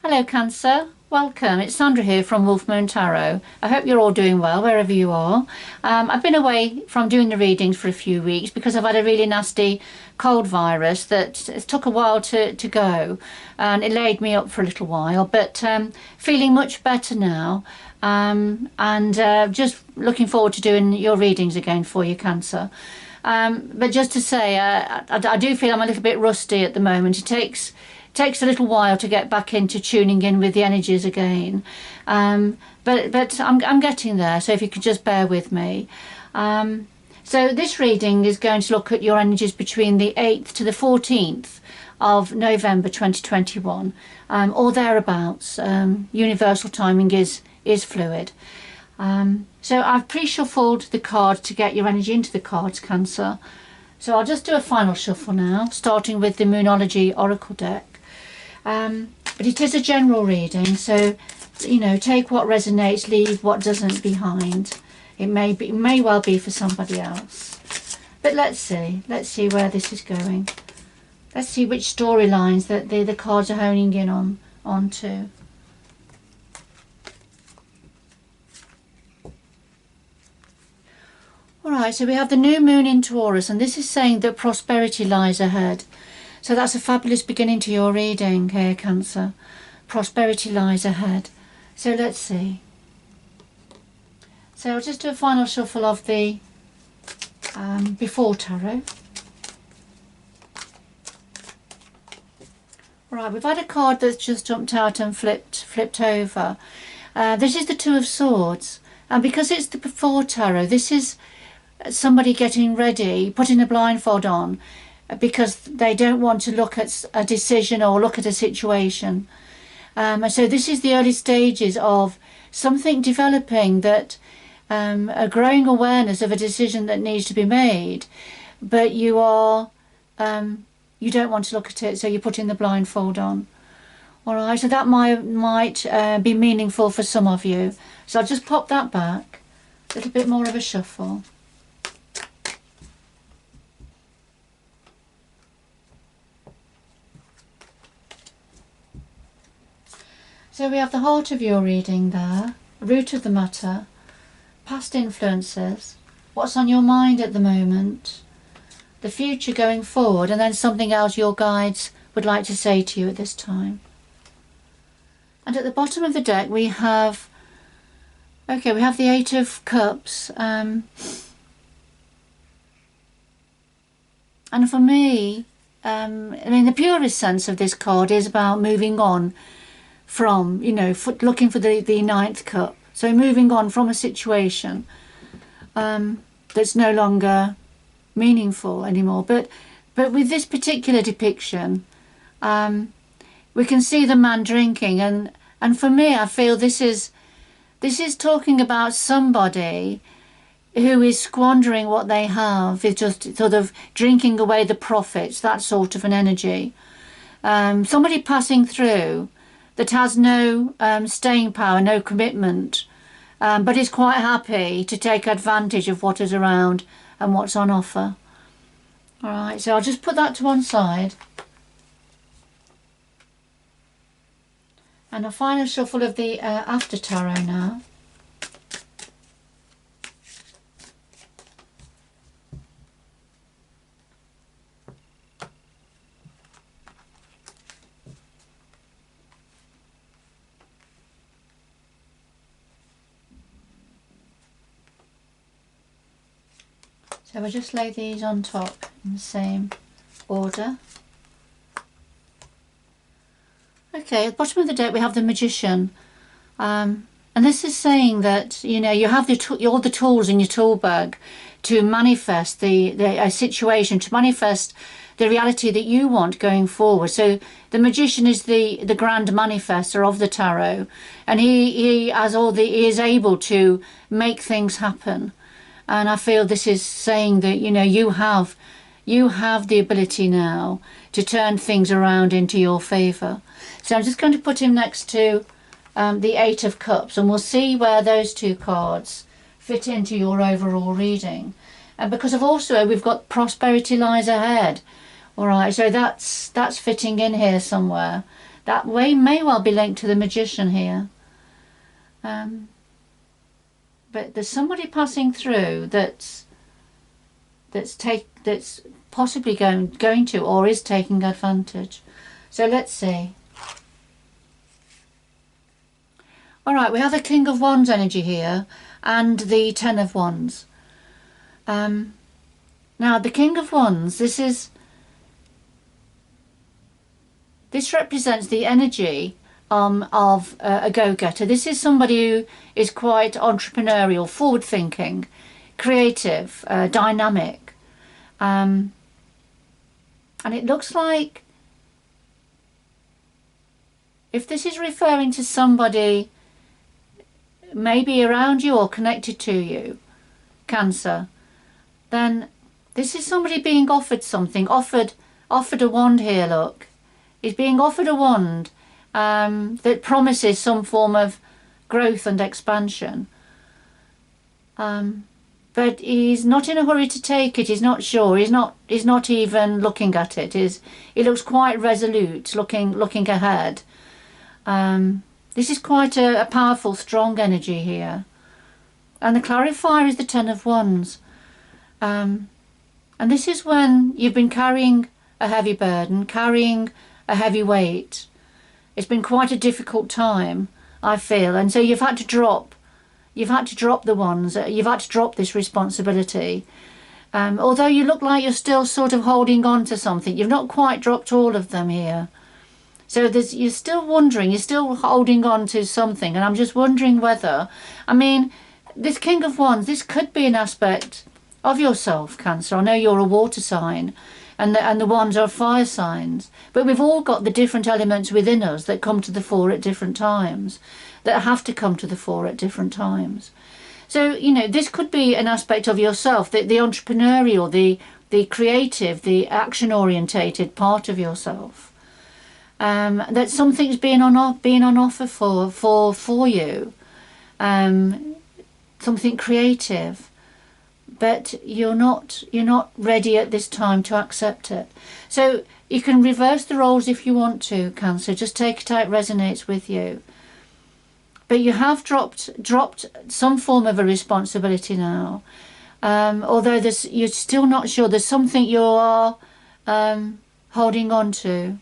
Hello Cancer, welcome. It's Sandra here from Wolf Moon Tarot. I hope you're all doing well wherever you are. I've been away from doing the readings for a few weeks because I've had a really nasty cold virus that it took a while to go, and it laid me up for a little while, but feeling much better now, and just looking forward to doing your readings again for you, Cancer. But just to say, I do feel I'm a little bit rusty at the moment. It takes a little while to get back into tuning in with the energies again, but I'm getting there, so if you could just bear with me. So this reading is going to look at your energies between the 8th to the 14th of November 2021, or thereabouts. Universal timing is fluid. So I've pre-shuffled the card to get your energy into the cards, Cancer. So I'll just do a final shuffle now, starting with the Moonology Oracle deck. But it is a general reading, so take what resonates, leave what doesn't behind. It may well be for somebody else, but let's see where this is going. Let's see which storylines that the cards are honing in onto. Alright, so we have the new moon in Taurus, and this is saying that prosperity lies ahead. So that's a fabulous beginning to your reading here, Cancer. Prosperity lies ahead. So let's see. So I'll just do a final shuffle of the Before Tarot. Right, we've had a card that's just jumped out and flipped over. This is the Two of Swords. And because it's the Before Tarot, this is somebody getting ready, putting a blindfold on, because they don't want to look at a decision or look at a situation. So this is the early stages of something developing, that a growing awareness of a decision that needs to be made, but you don't want to look at it, so you're putting the blindfold on. Alright, so that might be meaningful for some of you. So I'll just pop that back, a little bit more of a shuffle. So we have the heart of your reading there, root of the matter, past influences, what's on your mind at the moment, the future going forward, and then something else your guides would like to say to you at this time. And at the bottom of the deck we have, we have the Eight of Cups, and for me, the purest sense of this card is about moving on from, looking for the ninth cup. So moving on from a situation that's no longer meaningful anymore. But with this particular depiction, we can see the man drinking, and for me, I feel this is talking about somebody who is squandering what they have, is just sort of drinking away the profits, that sort of an energy. Somebody passing through that has no staying power, no commitment, but is quite happy to take advantage of what is around and what's on offer. Alright, so I'll just put that to one side. And a final shuffle of the After Tarot now. So we'll just lay these on top in the same order. Okay, at the bottom of the deck we have the Magician, and this is saying that you have all the tools in your tool bag to manifest a situation, to manifest the reality that you want going forward. So the Magician is the grand manifestor of the tarot, and he is able to make things happen. And I feel this is saying that you have the ability now to turn things around into your favour. So I'm just going to put him next to the Eight of Cups, and we'll see where those two cards fit into your overall reading. And because we've got prosperity lies ahead. Alright, so that's fitting in here somewhere. That way may well be linked to the Magician here. But there's somebody passing through that's possibly going to or is taking advantage. So let's see. All right, we have the King of Wands energy here and the Ten of Wands. Now the King of Wands, this represents the energy of a go-getter. This is somebody who is quite entrepreneurial, forward-thinking, creative, dynamic. And it looks like, if this is referring to somebody maybe around you or connected to you, Cancer, then this is somebody being offered something, offered a wand here, look. He's being offered a wand that promises some form of growth and expansion. But he's not in a hurry to take it. He's not sure. He's not even looking at it. He looks quite resolute, looking ahead. This is quite a powerful, strong energy here. And the clarifier is the Ten of Wands. And this is when you've been carrying a heavy burden, carrying a heavy weight. It's been quite a difficult time, I feel, and so you've had to drop the wands. You've had to drop this responsibility. Although you look like you're still sort of holding on to something, you've not quite dropped all of them here. So you're still wondering, you're still holding on to something, and I'm just wondering whether, I mean, this King of Wands, this could be an aspect of yourself, Cancer. I know you're a water sign, and the wands are fire signs, but we've all got the different elements within us that come to the fore at different times, that have to come to the fore at different times. So, you know, this could be an aspect of yourself, the entrepreneurial, the creative, the action-orientated part of yourself. That something's being on offer for you, something creative, but you're not ready at this time to accept it. So you can reverse the roles if you want to, Cancer. Just take it how it resonates with you. But you have dropped some form of a responsibility now. Although you're still not sure. There's something you are holding on to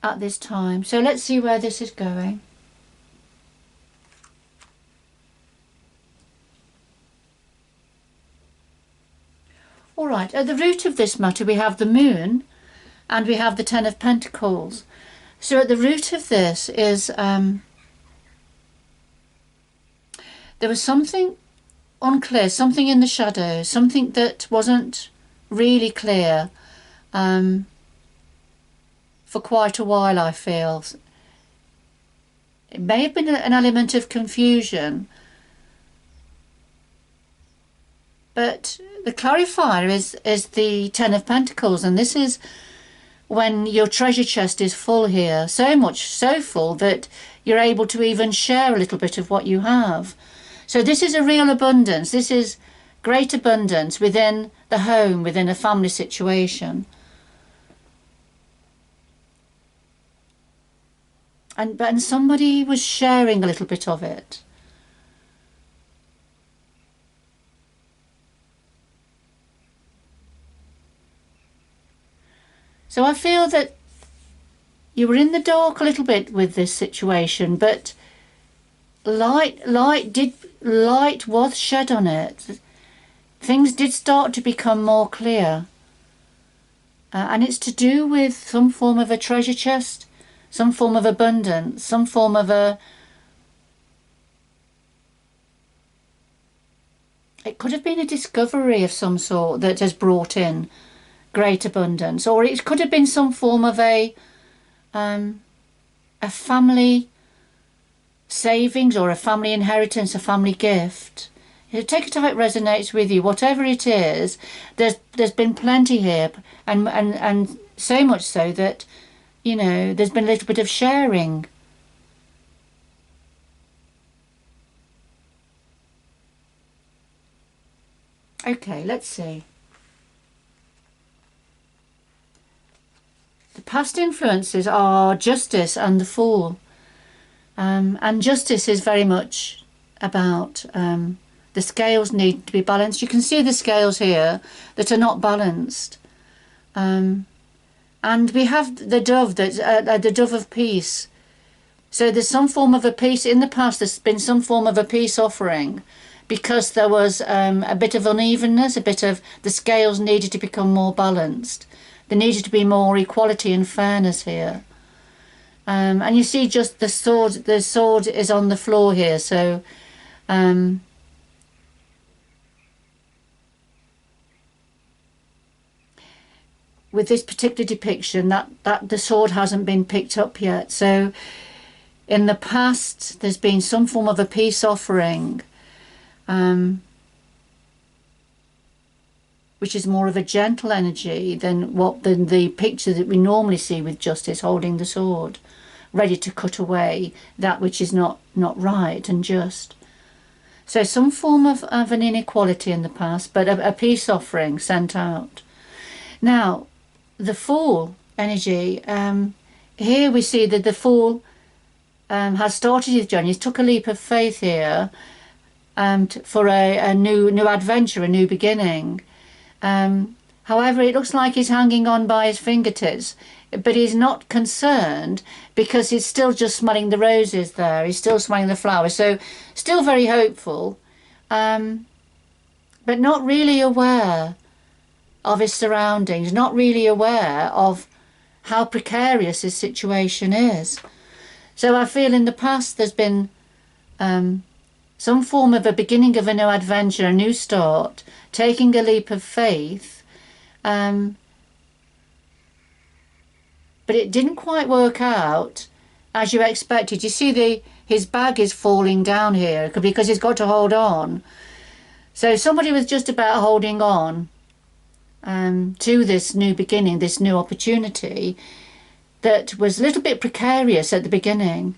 at this time. So let's see where this is going. All right, at the root of this matter we have the Moon and we have the Ten of Pentacles. So at the root of this is there was something unclear, something in the shadows, something that wasn't really clear for quite a while, I feel. It may have been an element of confusion, but the clarifier is the Ten of Pentacles, and this is when your treasure chest is full here, so much so full that you're able to even share a little bit of what you have. So this is a real abundance. This is great abundance within the home, within a family situation. And somebody was sharing a little bit of it. So I feel that you were in the dark a little bit with this situation, but light was shed on it. Things did start to become more clear. And it's to do with some form of a treasure chest, some form of abundance, some form of it could have been a discovery of some sort that has brought in great abundance, or it could have been some form of a family savings or a family inheritance, a family gift. You take it how it resonates with you. Whatever it is, there's been plenty here, and so much so that, you know, there's been a little bit of sharing. Okay, let's see. The past influences are justice and the fool. And justice is very much about the scales need to be balanced. You can see the scales here that are not balanced. And we have the dove, that's the dove of peace. So there's some form of a peace. In the past, there's been some form of a peace offering because there was a bit of unevenness, a bit of the scales needed to become more balanced. There needed to be more equality and fairness here. And you see just the sword is on the floor here. So with this particular depiction, that the sword hasn't been picked up yet. So in the past, there's been some form of a peace offering, which is more of a gentle energy than the picture that we normally see with justice holding the sword, ready to cut away that which is not right and just. So some form of an inequality in the past, but a peace offering sent out. Now, the Fool energy, here we see that the Fool has started his journey. He's took a leap of faith here for a new adventure, a new beginning. However, it looks like he's hanging on by his fingertips, but he's not concerned because he's still just smelling the roses there. He's still smelling the flowers. So still very hopeful, but not really aware of his surroundings, not really aware of how precarious his situation is. So I feel in the past there's been some form of a beginning of a new adventure, a new start, taking a leap of faith, but it didn't quite work out as you expected. You see his bag is falling down here because he's got to hold on. So somebody was just about holding on to this new beginning, this new opportunity that was a little bit precarious at the beginning.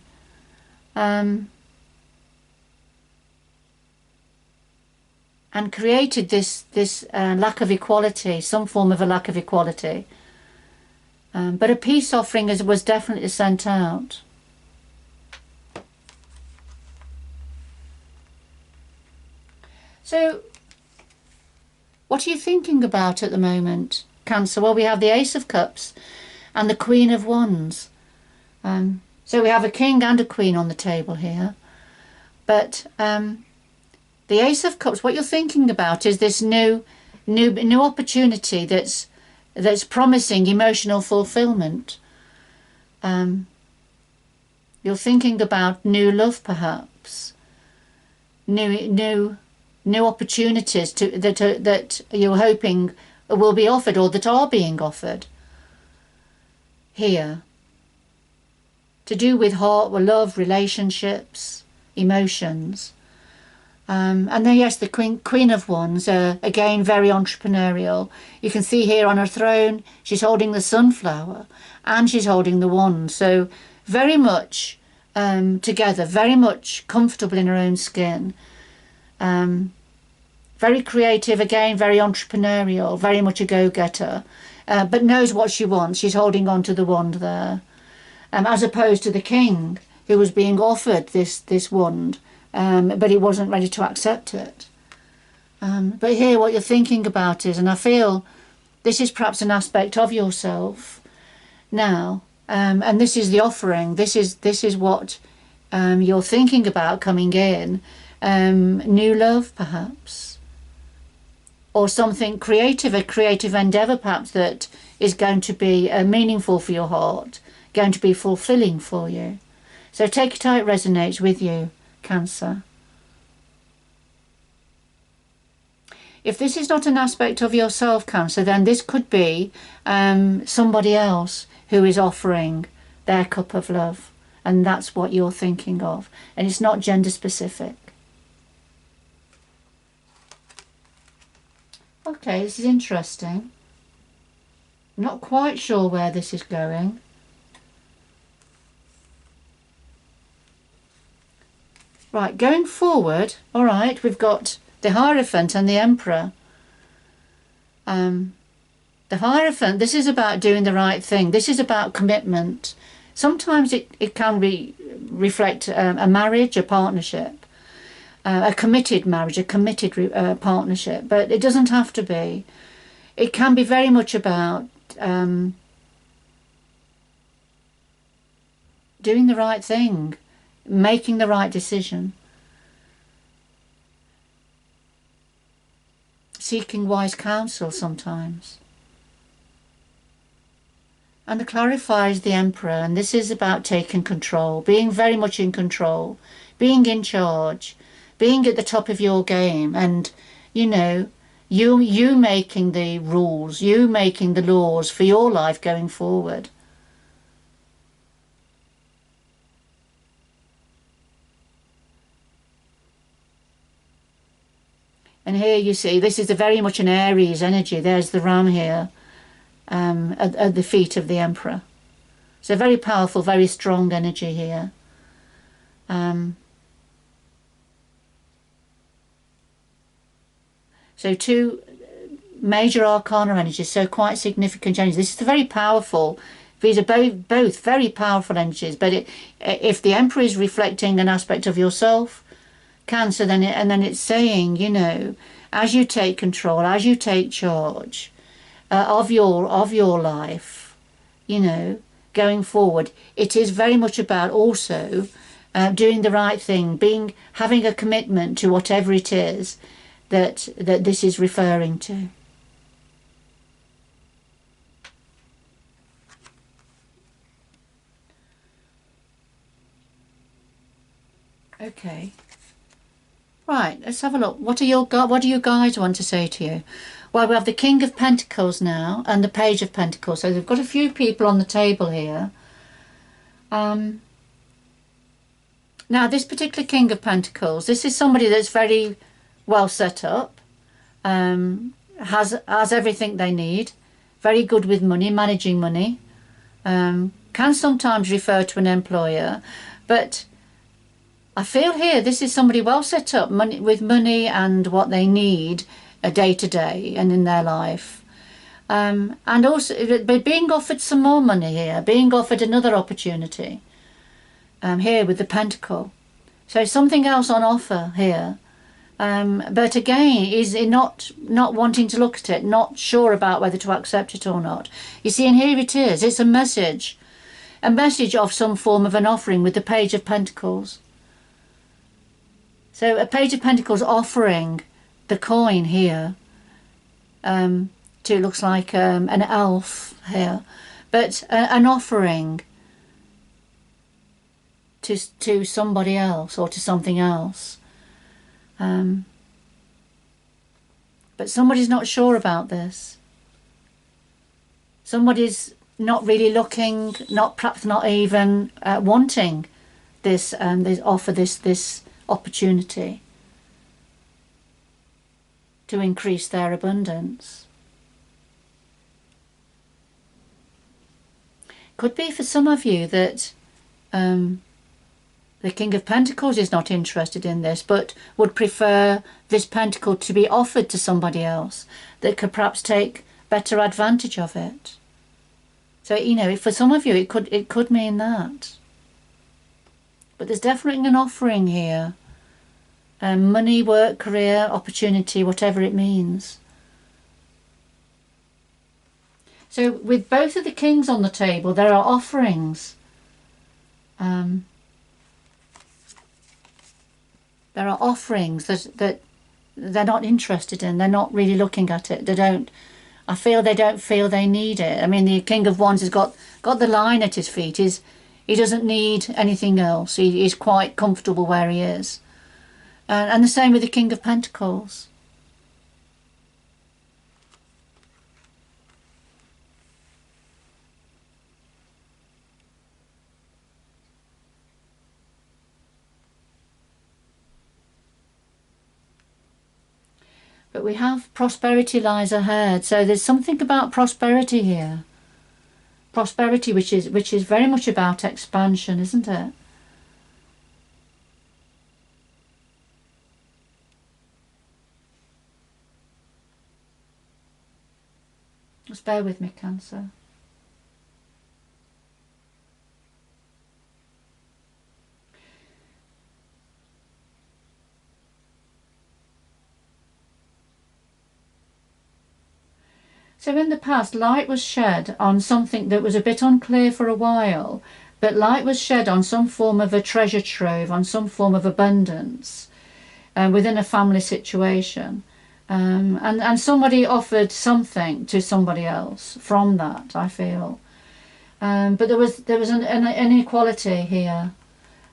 And created this lack of equality, some form of a lack of equality. But a peace offering was definitely sent out. So, what are you thinking about at the moment, Cancer? Well, we have the Ace of Cups and the Queen of Wands. So we have a king and a queen on the table here. But the Ace of Cups, what you're thinking about is this new opportunity that's promising emotional fulfillment. You're thinking about new love, perhaps, new opportunities that you're hoping will be offered or that are being offered here, to do with heart, love, relationships, emotions. And then yes, the Queen of Wands, again very entrepreneurial. You can see here on her throne she's holding the sunflower and she's holding the wand, so very much together, very much comfortable in her own skin, very creative, again very entrepreneurial, very much a go-getter, but knows what she wants. She's holding on to the wand there, as opposed to the king, who was being offered this wand, but he wasn't ready to accept it. But here what you're thinking about is, and I feel this is perhaps an aspect of yourself now, and this is the offering, this is what you're thinking about coming in, new love perhaps, or something creative, a creative endeavour perhaps that is going to be meaningful for your heart, going to be fulfilling for you. So take it how it resonates with you, Cancer. If this is not an aspect of yourself, Cancer, then this could be somebody else who is offering their cup of love, and that's what you're thinking of, and it's not gender specific. Okay, this is interesting. I'm not quite sure where this is going. Right, going forward, all right, we've got the Hierophant and the Emperor. The The Hierophant, this is about doing the right thing. This is about commitment. Sometimes it can reflect a marriage, a partnership, a committed marriage, a committed partnership, but it doesn't have to be. It can be very much about doing the right thing, making the right decision, seeking wise counsel sometimes. And the clarifier is the Emperor, and this is about taking control, being very much in control, being in charge, being at the top of your game, and, you know, you making the rules, you making the laws for your life going forward. And here you see, this is very much an Aries energy. There's the ram here. At the feet of the Emperor. So very powerful, very strong energy here. So two major arcana energies, so quite significant energies. This is very powerful. These are both very powerful energies, but if the Emperor is reflecting an aspect of yourself, Cancer, then it's saying, you know, as you take control, as you take charge, of your life, you know, going forward, it is very much about also doing the right thing, having a commitment to whatever it is that this is referring to. Okay. Right, let's have a look. What do you guys want to say to you? Well, we have the King of Pentacles now and the Page of Pentacles. So they've got a few people on the table here. Now, this particular King of Pentacles, this is somebody that's very well set up, has everything they need, very good with money, managing money, can sometimes refer to an employer, but I feel here this is somebody well set up, with money and what they need day to day and in their life, and also being offered some more money here, being offered another opportunity here with the Pentacle. So something else on offer here, but again is not wanting to look at it, not sure about whether to accept it or not. You see, and here it is. It's a message of some form of an offering with the Page of Pentacles. So a Page of Pentacles offering the coin here to, looks like an elf here, but an offering to somebody else or to something else, but somebody's not sure about this. Somebody's not really looking, perhaps not even wanting this this opportunity to increase their abundance. Could be for some of you that the King of Pentacles is not interested in this, but would prefer this pentacle to be offered to somebody else that could perhaps take better advantage of it. So, you know, for some of you it could mean that. But there's definitely an offering here. Money, work, career, opportunity, whatever it means. So with both of the kings on the table, there are offerings. There are offerings that they're not interested in. They're not really looking at it. I feel they don't feel they need it. I mean, the King of Wands has got the line at his feet. He doesn't need anything else. He's quite comfortable where he is. And the same with the King of Pentacles. But we have prosperity lies ahead. So there's something about prosperity here. Prosperity which is very much about expansion, isn't it? Just bear with me, Cancer. So in the past, light was shed on something that was a bit unclear for a while, but light was shed on some form of a treasure trove, on some form of abundance within a family situation. And somebody offered something to somebody else from that, I feel. But there was an inequality here.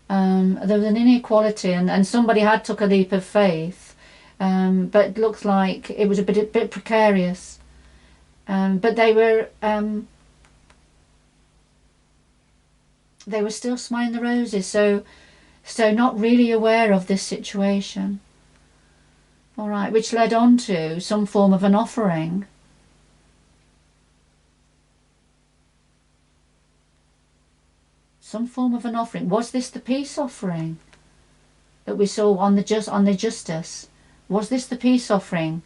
There was an inequality, and somebody had took a leap of faith, but it looked like it was a bit precarious. But they were still smelling the roses, so not really aware of this situation. All right, which led on to some form of an offering. Some form of an offering. Was this the peace offering that we saw on the justice? Was this the peace offering?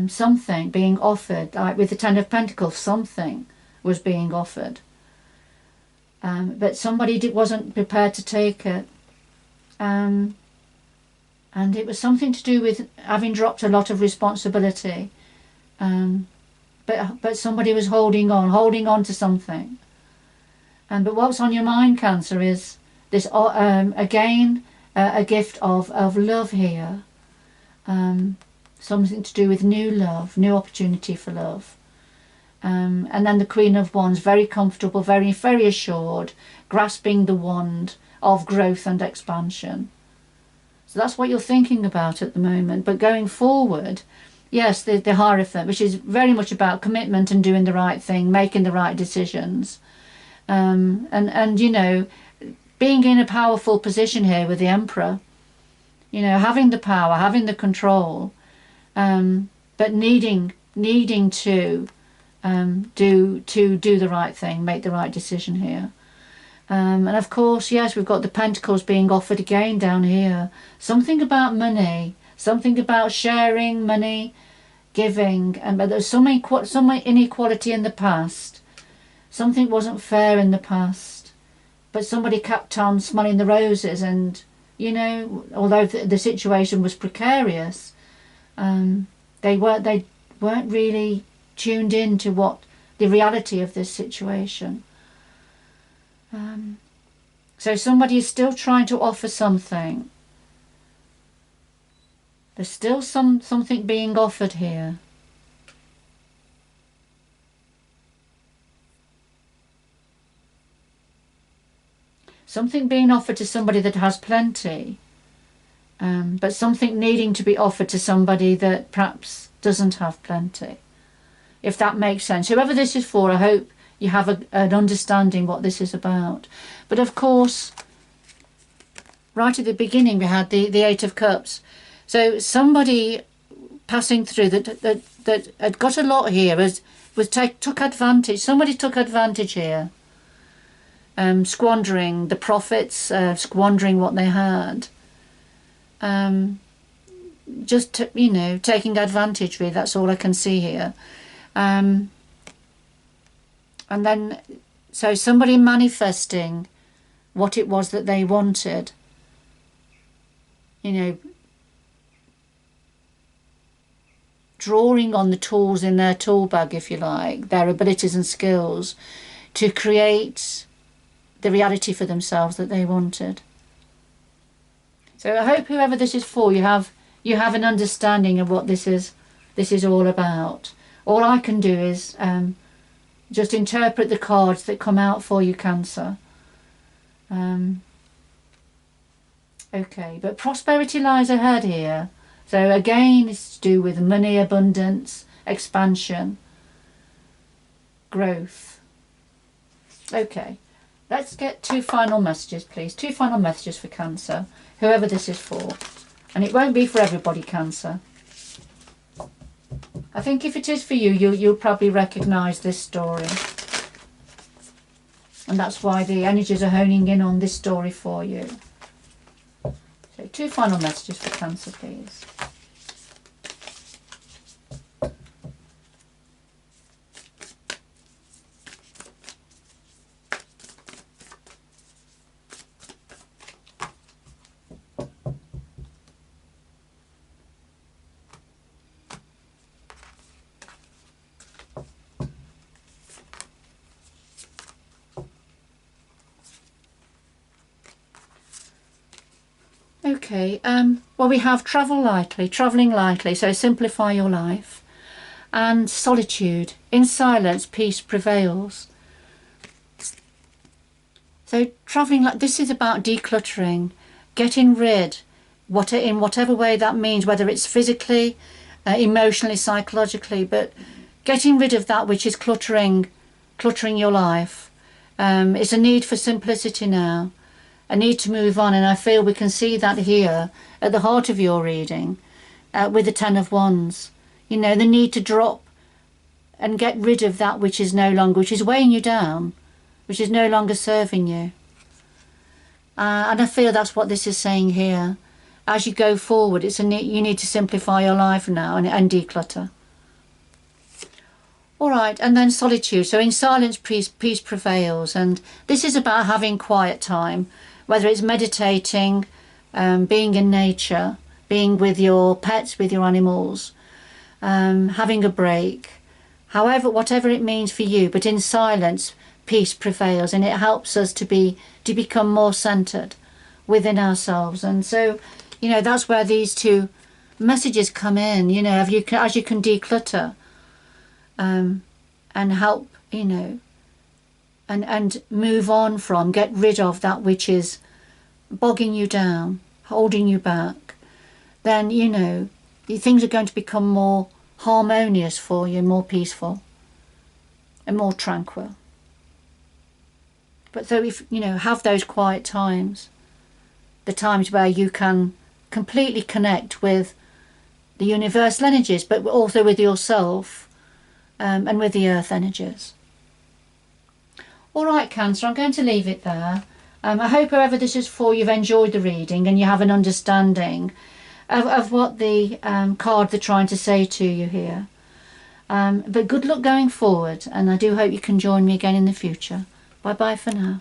Something being offered, like with the Ten of Pentacles, something was being offered. But somebody wasn't prepared to take it. And it was something to do with having dropped a lot of responsibility. But somebody was holding on to something. But what's on your mind, Cancer, is this again a gift of love here. Something to do with new love, new opportunity for love. And then the Queen of Wands, very comfortable, very, very assured, grasping the wand of growth and expansion. So that's what you're thinking about at the moment. But going forward, yes, the Hierophant, which is very much about commitment and doing the right thing, making the right decisions. And you know, being in a powerful position here with the Emperor, you know, having the power, having the control, but needing to do the right thing, make the right decision here. And of course, yes, we've got the Pentacles being offered again down here. Something about money, something about sharing money, giving, but there's some inequality in the past. Something wasn't fair in the past, but somebody kept on smelling the roses, and you know, although the situation was precarious, they weren't really tuned in to what the reality of this situation. So somebody is still trying to offer something. There's still something being offered here. Something being offered to somebody that has plenty, but something needing to be offered to somebody that perhaps doesn't have plenty. If that makes sense. Whoever this is for, I hope you have an understanding what this is about. But of course, right at the beginning we had the Eight of Cups. So somebody passing through that had got a lot here took advantage. Somebody took advantage here. Squandering the profits, squandering what they had. Just, you know, taking advantage really, that's all I can see here. And then, so somebody manifesting what it was that they wanted, you know, drawing on the tools in their tool bag, if you like, their abilities and skills to create the reality for themselves that they wanted. So I hope whoever this is for, you have an understanding of what this is all about. All I can do is just interpret the cards that come out for you, Cancer. Okay, but prosperity lies ahead here. So again, it's to do with money, abundance, expansion, growth. Okay. Let's get two final messages, please. Two final messages for Cancer, whoever this is for. And it won't be for everybody, Cancer. I think if it is for you, you'll probably recognise this story. And that's why the energies are honing in on this story for you. So two final messages for Cancer, please. Okay, well, we have traveling lightly, so simplify your life. And solitude. In silence, peace prevails. So traveling, this is about decluttering, getting rid, in whatever way that means, whether it's physically, emotionally, psychologically, but getting rid of that which is cluttering your life. It's a need for simplicity now, a need to move on, and I feel we can see that here at the heart of your reading with the Ten of Wands. You know, the need to drop and get rid of that which is which is weighing you down, which is no longer serving you. And I feel that's what this is saying here. As you go forward, you need to simplify your life now and declutter. All right, and then solitude. So in silence, peace prevails. And this is about having quiet time, whether it's meditating, being in nature, being with your pets, with your animals, having a break, whatever it means for you. But in silence, peace prevails, and it helps us to become more centered within ourselves. And so, you know, that's where these two messages come in, you know, as you can declutter and help, you know, and move on from, get rid of that which is bogging you down, holding you back, then, you know, things are going to become more harmonious for you, more peaceful and more tranquil. But so if, you know, have those quiet times, the times where you can completely connect with the universal energies, but also with yourself and with the earth energies. All right, Cancer, I'm going to leave it there. I hope whoever this is for, you've enjoyed the reading and you have an understanding of what the cards are trying to say to you here. But good luck going forward, and I do hope you can join me again in the future. Bye bye for now.